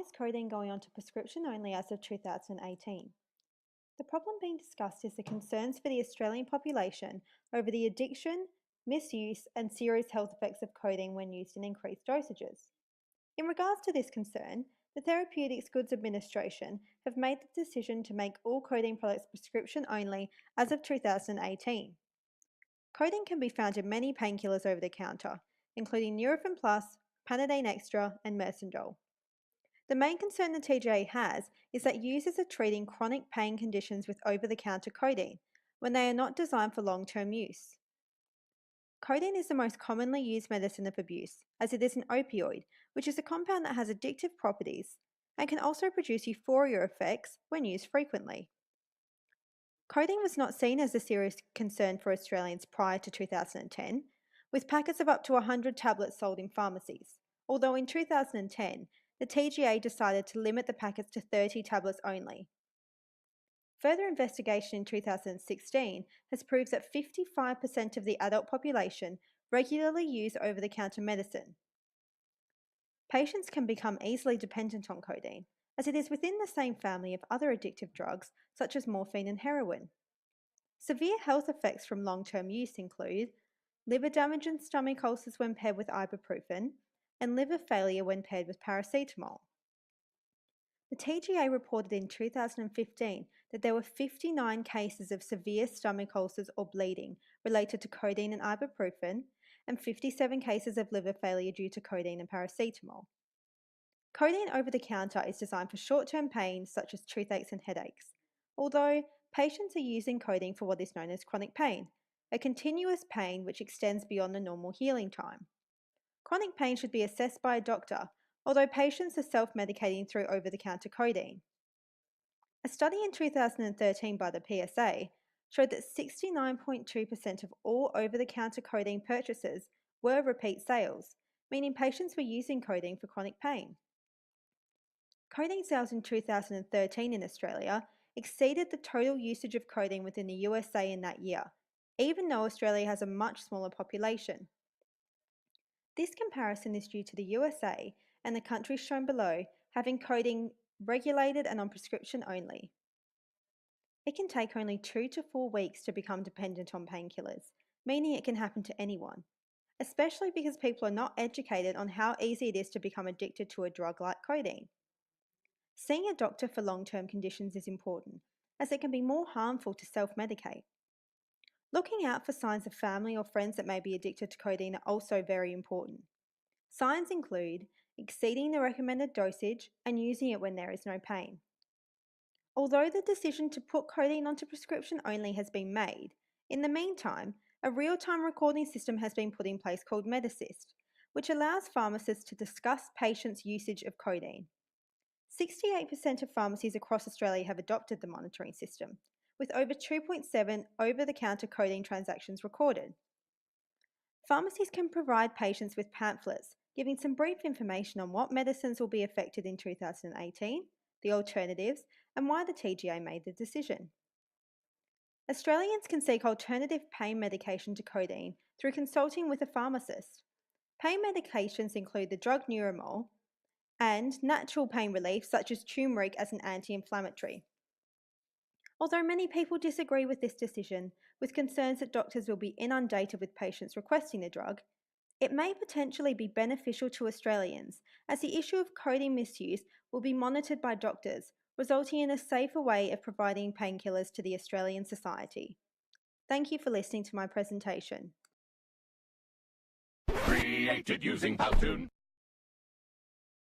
Is codeine going on to prescription only as of 2018? The problem being discussed is the concerns for the Australian population over the addiction, misuse, and serious health effects of codeine when used in increased dosages. In regards to this concern, the Therapeutics Goods Administration have made the decision to make all codeine products prescription only as of 2018. Codeine can be found in many painkillers over the counter, including Nurofen Plus, Panadeine Extra, and Mercendol. The main concern the TGA has is that users are treating chronic pain conditions with over-the-counter codeine when they are not designed for long-term use. Codeine is the most commonly used medicine of abuse, as it is an opioid, which is a compound that has addictive properties and can also produce euphoria effects when used frequently. Codeine was not seen as a serious concern for Australians prior to 2010, with packets of up to 100 tablets sold in pharmacies, although in 2010, the TGA decided to limit the packets to 30 tablets only. Further investigation in 2016 has proved that 55% of the adult population regularly use over-the-counter medicine. Patients can become easily dependent on codeine, as it is within the same family of other addictive drugs such as morphine and heroin. Severe health effects from long-term use include liver damage and stomach ulcers when paired with ibuprofen, and liver failure when paired with paracetamol. The TGA reported in 2015 that there were 59 cases of severe stomach ulcers or bleeding related to codeine and ibuprofen, and 57 cases of liver failure due to codeine and paracetamol. Codeine over-the-counter is designed for short-term pain such as toothaches and headaches, although patients are using codeine for what is known as chronic pain, a continuous pain which extends beyond the normal healing time. Chronic pain should be assessed by a doctor, although patients are self-medicating through over-the-counter codeine. A study in 2013 by the PSA showed that 69.2% of all over-the-counter codeine purchases were repeat sales, meaning patients were using codeine for chronic pain. Codeine sales in 2013 in Australia exceeded the total usage of codeine within the USA in that year, even though Australia has a much smaller population. This comparison is due to the USA and the countries shown below having codeine regulated and on prescription only. It can take only 2 to 4 weeks to become dependent on painkillers, meaning it can happen to anyone, especially because people are not educated on how easy it is to become addicted to a drug like codeine. Seeing a doctor for long-term conditions is important, as it can be more harmful to self-medicate. Looking out for signs of family or friends that may be addicted to codeine are also very important. Signs include exceeding the recommended dosage and using it when there is no pain. Although the decision to put codeine onto prescription only has been made, in the meantime, a real-time recording system has been put in place called Medasist, which allows pharmacists to discuss patients' usage of codeine. 68% of pharmacies across Australia have adopted the monitoring system, with over 2.7 over-the-counter codeine transactions recorded. Pharmacies can provide patients with pamphlets giving some brief information on what medicines will be affected in 2018, the alternatives, and why the TGA made the decision. Australians can seek alternative pain medication to codeine through consulting with a pharmacist. Pain medications include the drug Neuromol and natural pain relief such as turmeric as an anti-inflammatory. Although many people disagree with this decision, with concerns that doctors will be inundated with patients requesting the drug, it may potentially be beneficial to Australians, as the issue of codeine misuse will be monitored by doctors, resulting in a safer way of providing painkillers to the Australian society. Thank you for listening to my presentation. Created using Powtoon.